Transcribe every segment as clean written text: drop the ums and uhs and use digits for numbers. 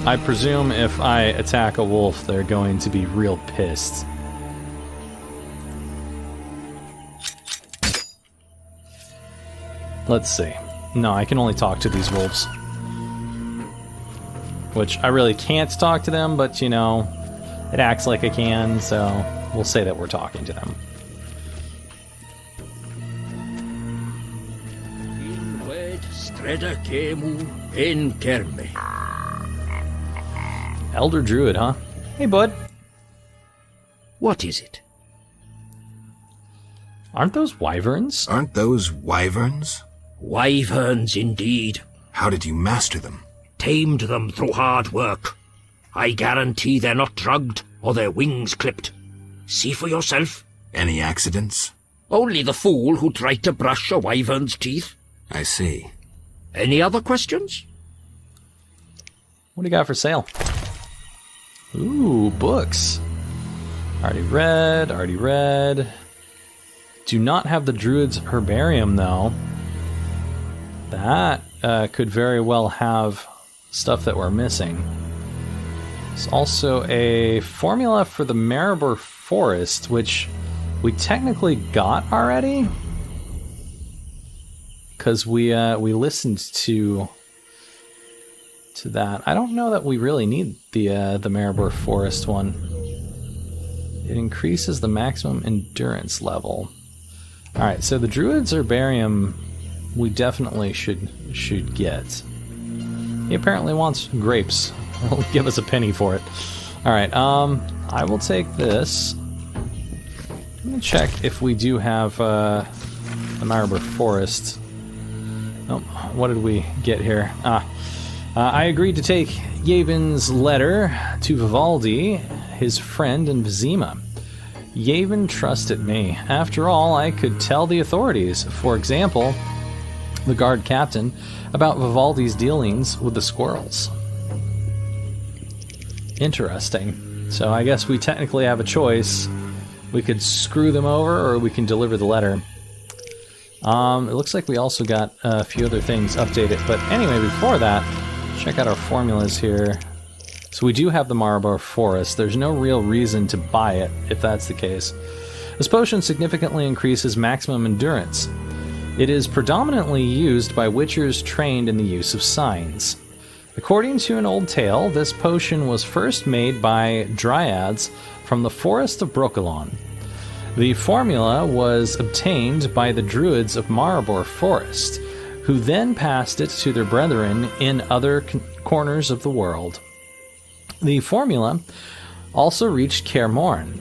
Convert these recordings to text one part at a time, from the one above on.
I presume if I attack a wolf, they're going to be real pissed. Let's see. No, I can only talk to these wolves. Which I really can't talk to them, but you know, it acts like I can, so we'll say that we're talking to them. Elder Druid, huh? Hey, bud. What is it? Aren't those wyverns? Aren't those wyverns? Wyverns, indeed. How did you master them? Tamed them through hard work. I guarantee they're not drugged or their wings clipped. See for yourself. Any accidents? Only the fool who tried to brush a wyvern's teeth. I see. Any other questions? What do you got for sale? Ooh, books. Already read. Do not have the Druid's Herbarium, though. That could very well have stuff that we're missing. There's also a formula for the Maribor Forest, which we technically got already. Because we listened to that. I don't know that we really need the Maribor Forest one. It increases the maximum endurance level. All right, so the Druid's Herbarium we definitely should get. He apparently wants grapes. He'll give us a penny for it. All right, I will take this. Let me check if we do have the Maribor Forest. Oh, what did we get here? I agreed to take Yavon's letter to Vivaldi, his friend in Vizima. Yavon trusted me. After all, I could tell the authorities, for example, the guard captain, about Vivaldi's dealings with the squirrels. Interesting. So I guess we technically have a choice. We could screw them over, or we can deliver the letter. It looks like we also got a few other things updated. But anyway, before that, check out our formulas here. So we do have the Maribor Forest. There's no real reason to buy it, if that's the case. This potion significantly increases maximum endurance. It is predominantly used by witchers trained in the use of signs. According to an old tale, this potion was first made by dryads from the forest of Brokilon. The formula was obtained by the druids of Maribor Forest, who then passed it to their brethren in other corners of the world. The formula also reached Kaer Morhen,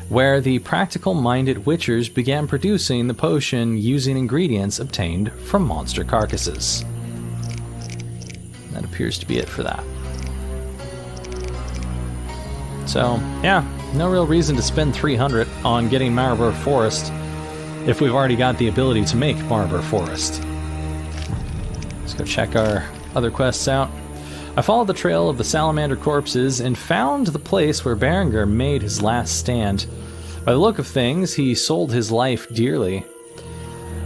where the practical-minded witchers began producing the potion using ingredients obtained from monster carcasses. That appears to be it for that. So, yeah, no real reason to spend 300 on getting Maribor Forest if we've already got the ability to make Maribor Forest. Let's go check our other quests out. I followed the trail of the salamander corpses and found the place where Berengar made his last stand. By the look of things, he sold his life dearly.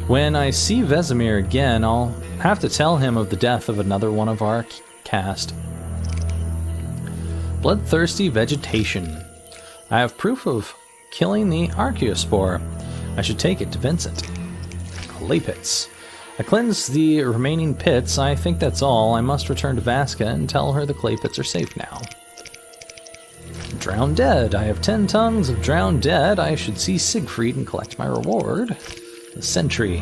When I see Vesemir again, I'll have to tell him of the death of another one of our cast. Bloodthirsty vegetation. I have proof of killing the Archaeospore. I should take it to Vincent. Clay pits. I cleansed the remaining pits. I think that's all. I must return to Vaska and tell her the clay pits are safe now. Drowned dead. I have 10 tons of drowned dead. I should see Siegfried and collect my reward. The sentry.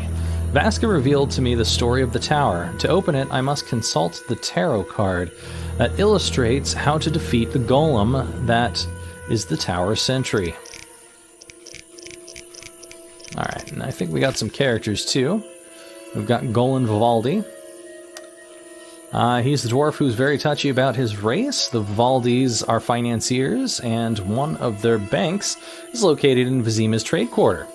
Vaska revealed to me the story of the tower. To open it, I must consult the tarot card that illustrates how to defeat the golem that is the tower sentry. Alright, and I think we got some characters too. We've got Golan Vivaldi. He's the dwarf who's very touchy about his race. The Vivaldis are financiers, and one of their banks is located in Vizima's trade quarter.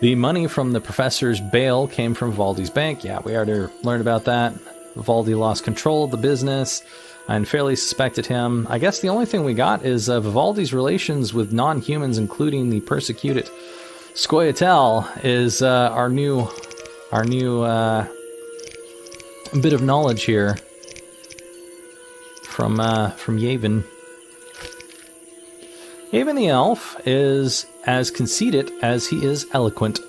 The money from the professor's bail came from Vivaldi's bank. Yeah, we already learned about that. Vivaldi lost control of the business and fairly suspected him. I guess the only thing we got is Vivaldi's relations with non-humans, including the persecuted Scoia'tael, is our new bit of knowledge here from Yavin. Yavin the elf is as conceited as he is eloquent.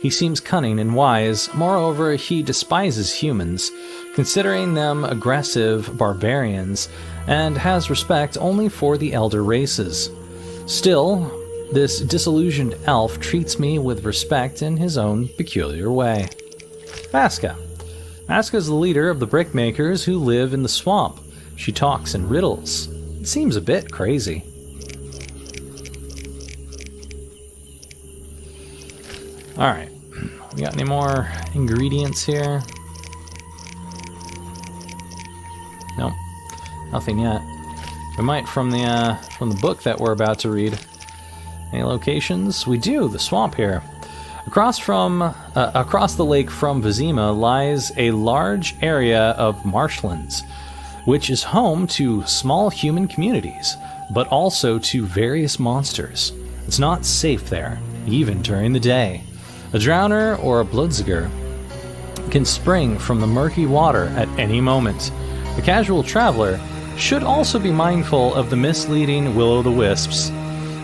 He seems cunning and wise. Moreover, he despises humans, considering them aggressive barbarians, and has respect only for the elder races. Still, this disillusioned elf treats me with respect in his own peculiar way. Vaska. Vaska is the leader of the brickmakers who live in the swamp. She talks in riddles. It seems a bit crazy. Alright. We got any more ingredients here? Nope. Nothing yet. We might from the book that we're about to read. Any locations? We do. The swamp here. Across the lake from Vizima lies a large area of marshlands, which is home to small human communities, but also to various monsters. It's not safe there, even during the day. A drowner or a bloodsugar can spring from the murky water at any moment. The casual traveler should also be mindful of the misleading will-o'-the-wisps,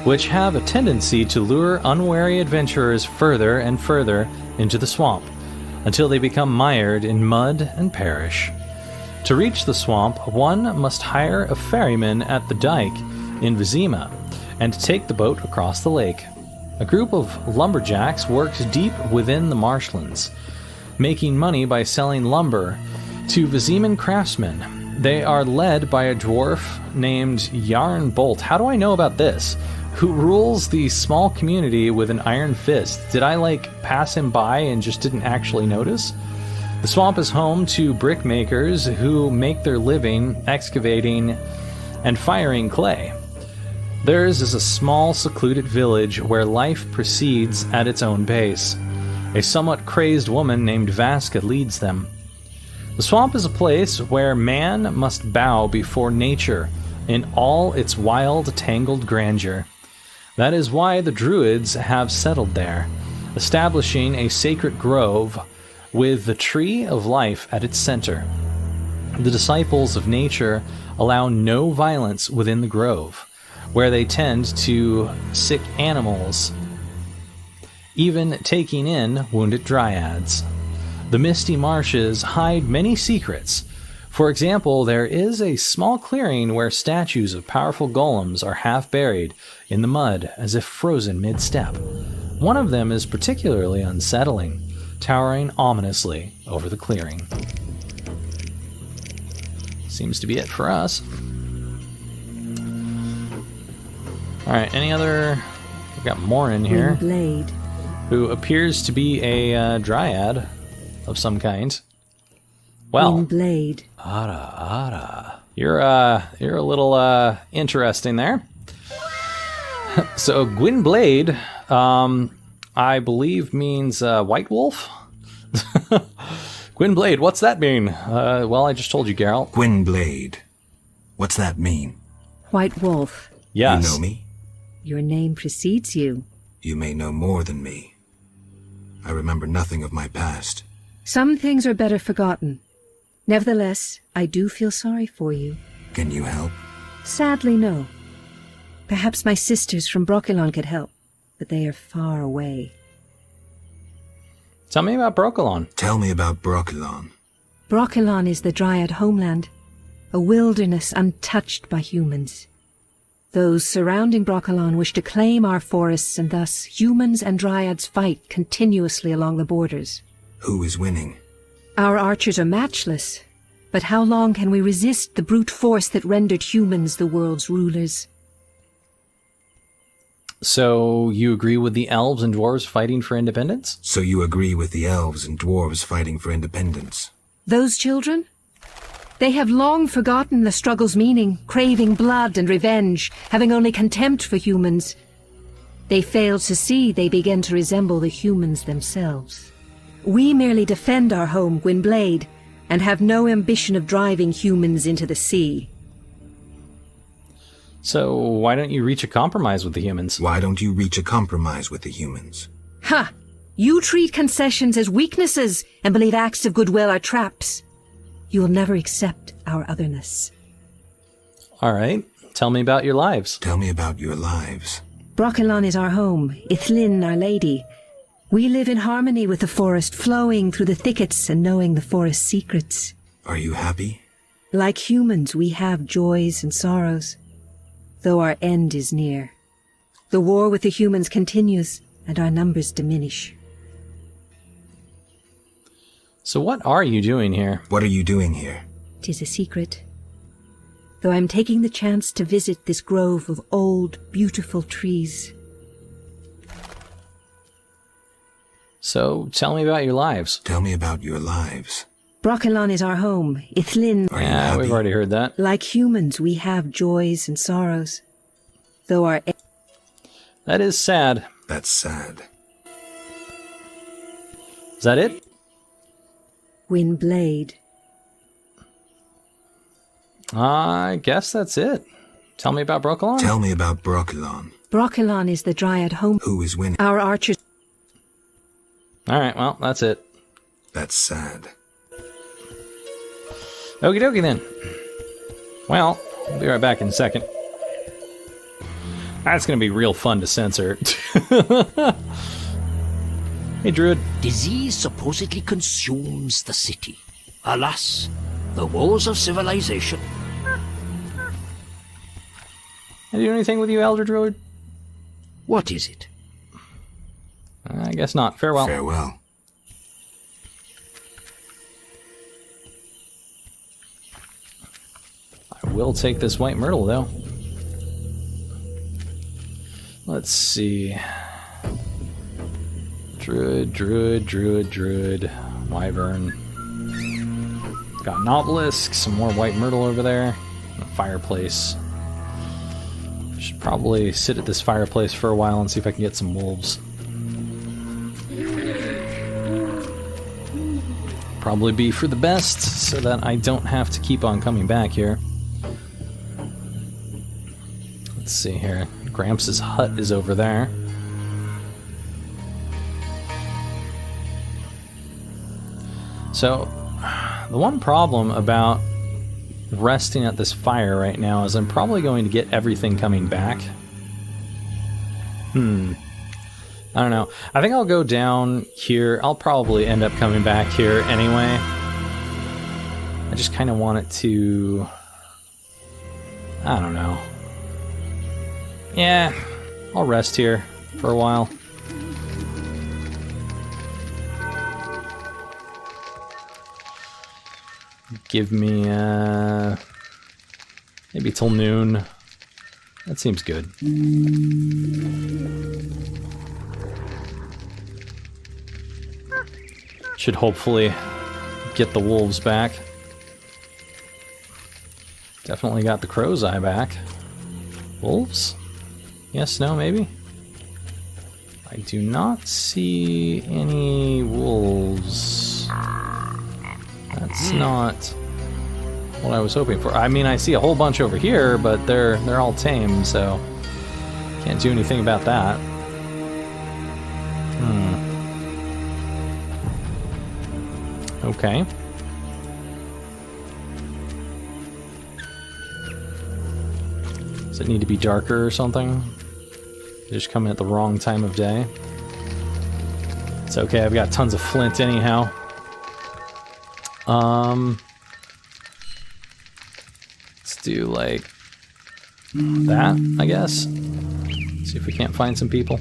which have a tendency to lure unwary adventurers further and further into the swamp, until they become mired in mud and perish. To reach the swamp, one must hire a ferryman at the dike in Vizima, and take the boat across the lake. A group of lumberjacks works deep within the marshlands, making money by selling lumber to Viziman craftsmen. They are led by a dwarf named Yarn Bolt. How do I know about this? Who rules the small community with an iron fist. Did I, pass him by and just didn't actually notice? The swamp is home to brickmakers who make their living excavating and firing clay. Theirs is a small, secluded village where life proceeds at its own pace. A somewhat crazed woman named Vaska leads them. The swamp is a place where man must bow before nature in all its wild, tangled grandeur. That is why the druids have settled there, establishing a sacred grove with the tree of life at its center. The disciples of nature allow no violence within the grove, where they tend to sick animals, even taking in wounded dryads. The misty marshes hide many secrets. For example, there is a small clearing where statues of powerful golems are half buried in the mud as if frozen mid-step. One of them is particularly unsettling, towering ominously over the clearing. Seems to be it for us. Alright, any other... We've got Morin here, who appears to be a dryad of some kind. Well, Windblade. Ara. You're a little interesting there. So Gwynblade, I believe means white wolf. Gwynblade, what's that mean? Well, I just told you, Geralt. Gwynblade. What's that mean? White wolf. Yes. You know me? Your name precedes you. You may know more than me. I remember nothing of my past. Some things are better forgotten. Nevertheless, I do feel sorry for you. Can you help? Sadly, no. Perhaps my sisters from Brokilon could help, but they are far away. Tell me about Brokilon. Tell me about Brokilon. Brokilon is the Dryad homeland, a wilderness untouched by humans. Those surrounding Brokilon wish to claim our forests, and thus humans and Dryads fight continuously along the borders. Who is winning? Our archers are matchless, but how long can we resist the brute force that rendered humans the world's rulers? So you agree with the elves and dwarves fighting for independence? So you agree with the elves and dwarves fighting for independence? Those children? They have long forgotten the struggle's meaning, craving blood and revenge, having only contempt for humans. They fail to see they begin to resemble the humans themselves. We merely defend our home, Gwynblade, and have no ambition of driving humans into the sea. So why don't you reach a compromise with the humans? Why don't you reach a compromise with the humans? Ha! You treat concessions as weaknesses and believe acts of goodwill are traps. You will never accept our otherness. All right. Tell me about your lives. Tell me about your lives. Brochelon is our home, Ithlin our lady. We live in harmony with the forest, flowing through the thickets and knowing the forest's secrets. Are you happy? Like humans, we have joys and sorrows, though our end is near. The war with the humans continues, and our numbers diminish. So what are you doing here? What are you doing here? 'Tis a secret. Though I'm taking the chance to visit this grove of old, beautiful trees. So tell me about your lives. Tell me about your lives. Brochelon is our home, Ithlin. Are you Yeah, happy? we've already heard that. Like humans, we have joys and sorrows, though our That is sad. That's sad. Is that it? Windblade. I guess that's it. Tell me about Brochelon. Tell me about Brochelon. Brochelon is the dryad home. Who is winning? Our archers. All right, well, that's it. That's sad. Okie dokie then. Well, I'll be right back in a second. That's going to be real fun to censor. Hey, Druid. Disease supposedly consumes the city. Alas, the woes of civilization. Can I do anything with you, Elder Druid? What is it? I guess not. Farewell. Farewell. I will take this white myrtle, though. Let's see. Druid, druid, druid, druid. Wyvern. Got an obelisk, some more white myrtle over there. And a fireplace. Should probably sit at this fireplace for a while and see if I can get some wolves. Probably be for the best, so that I don't have to keep on coming back here. Let's see here. Gramps' hut is over there. So, the one problem about resting at this fire right now is I'm probably going to get everything coming back. I don't know. I think I'll go down here. I'll probably end up coming back here anyway. I just kind of want it to... I don't know. Yeah, I'll rest here for a while. Give me, maybe till noon. That seems good. Should hopefully get the wolves back. Definitely got the crow's eye back. Wolves? Yes, no, maybe? I do not see any wolves. That's not what I was hoping for. I mean, I see a whole bunch over here, but they're all tame, so can't do anything about that. Okay. Does it need to be darker or something? Just come at the wrong time of day. It's okay, I've got tons of flint anyhow. Let's do like that, I guess. See if we can't find some people.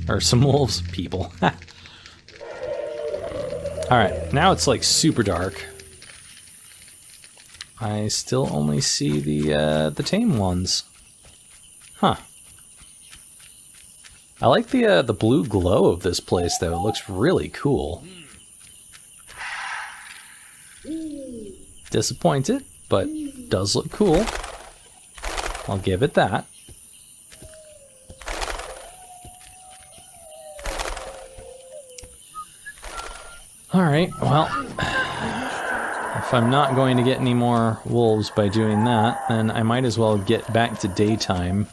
Or some wolves. People. Alright, now it's like super dark. I still only see the tame ones. Huh. I like the blue glow of this place though. It looks really cool. Disappointed, but does look cool. I'll give it that. Alright, well, if I'm not going to get any more wolves by doing that, then I might as well get back to daytime.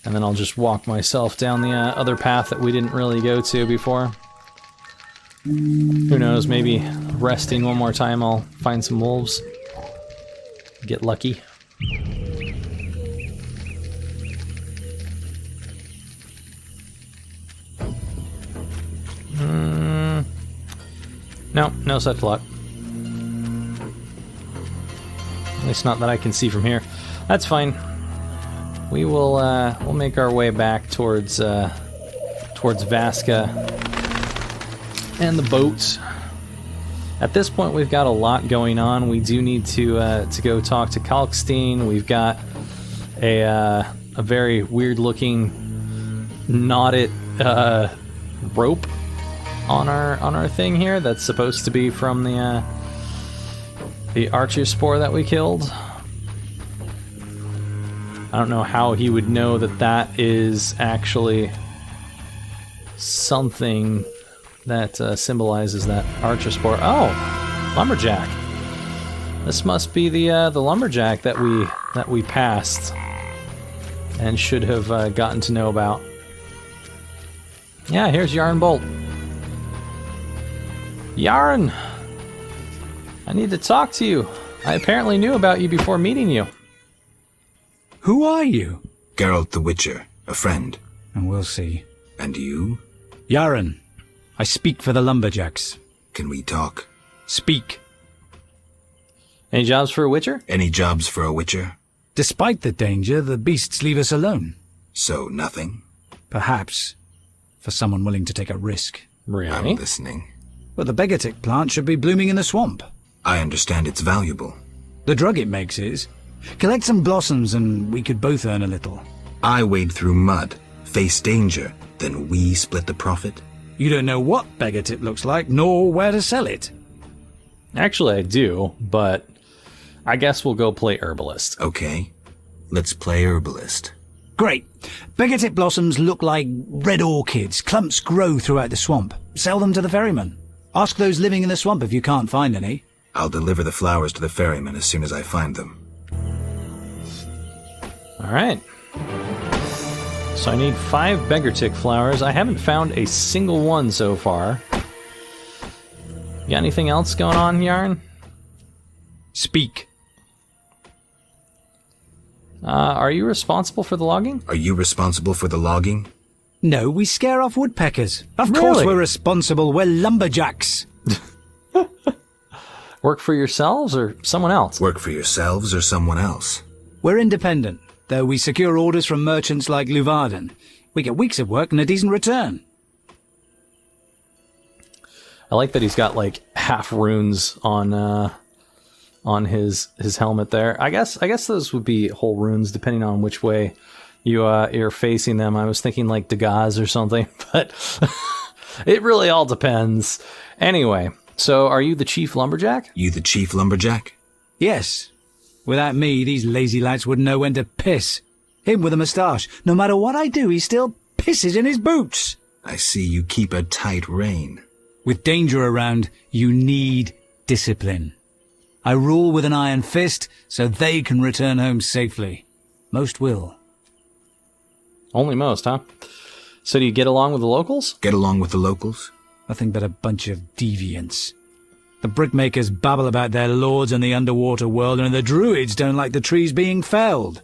And then I'll just walk myself down the other path that we didn't really go to before. Who knows, maybe resting one more time, I'll find some wolves. Get lucky. No, no such luck. At least not that I can see from here. That's fine. We will we'll make our way back towards Vasca and the boats. At this point, we've got a lot going on. We do need to go talk to Kalkstein. We've got a very weird-looking knotted rope on our thing here. That's supposed to be from the archer spore that we killed. I don't know how he would know that that is actually something that symbolizes that archer spore. Oh, lumberjack. This must be the lumberjack that we passed and should have gotten to know about. Yeah, here's Yarn Bolt. Yarn, I need to talk to you. I apparently knew about you before meeting you. Who are you? Geralt the Witcher, a friend. And we'll see. And you? Yaren, I speak for the lumberjacks. Can we talk? Speak. Any jobs for a witcher? Any jobs for a Witcher? Despite the danger, the beasts leave us alone. So nothing? Perhaps for someone willing to take a risk. Really? I'm listening. But the Begatic plant should be blooming in the swamp. I understand it's valuable. The drug it makes is. Collect some blossoms and we could both earn a little. I wade through mud, face danger, then we split the profit? You don't know what Begatip looks like, nor where to sell it. Actually, I do, but I guess we'll go play herbalist. Okay, let's play herbalist. Great. Begatip blossoms look like red orchids. Clumps grow throughout the swamp. Sell them to the ferryman. Ask those living in the swamp if you can't find any. I'll deliver the flowers to the ferryman as soon as I find them. Alright. So I need 5 Begartic flowers. I haven't found a single one so far. You got anything else going on, Yarn? Speak. Are you responsible for the logging? Are you responsible for the logging? No, we scare off woodpeckers. Of course Really? we're responsible. We're lumberjacks. Work for yourselves or someone else? Work for yourselves or someone else? We're independent, though we secure orders from merchants like Luvarden. We get weeks of work and a decent return. I like that he's got like half runes on his helmet there. I guess those would be whole runes depending on which way you're facing them. I was thinking like Degas or something, but it really all depends. Anyway, so are you the chief lumberjack? You the chief lumberjack? Yes. Without me, these lazy lads wouldn't know when to piss. Him with a moustache. No matter what I do, he still pisses in his boots. I see you keep a tight rein. With danger around, you need discipline. I rule with an iron fist, so they can return home safely. Most will. Only most, huh? So do you get along with the locals? Get along with the locals? Nothing but a bunch of deviants. The brickmakers babble about their lords and the underwater world, and the druids don't like the trees being felled.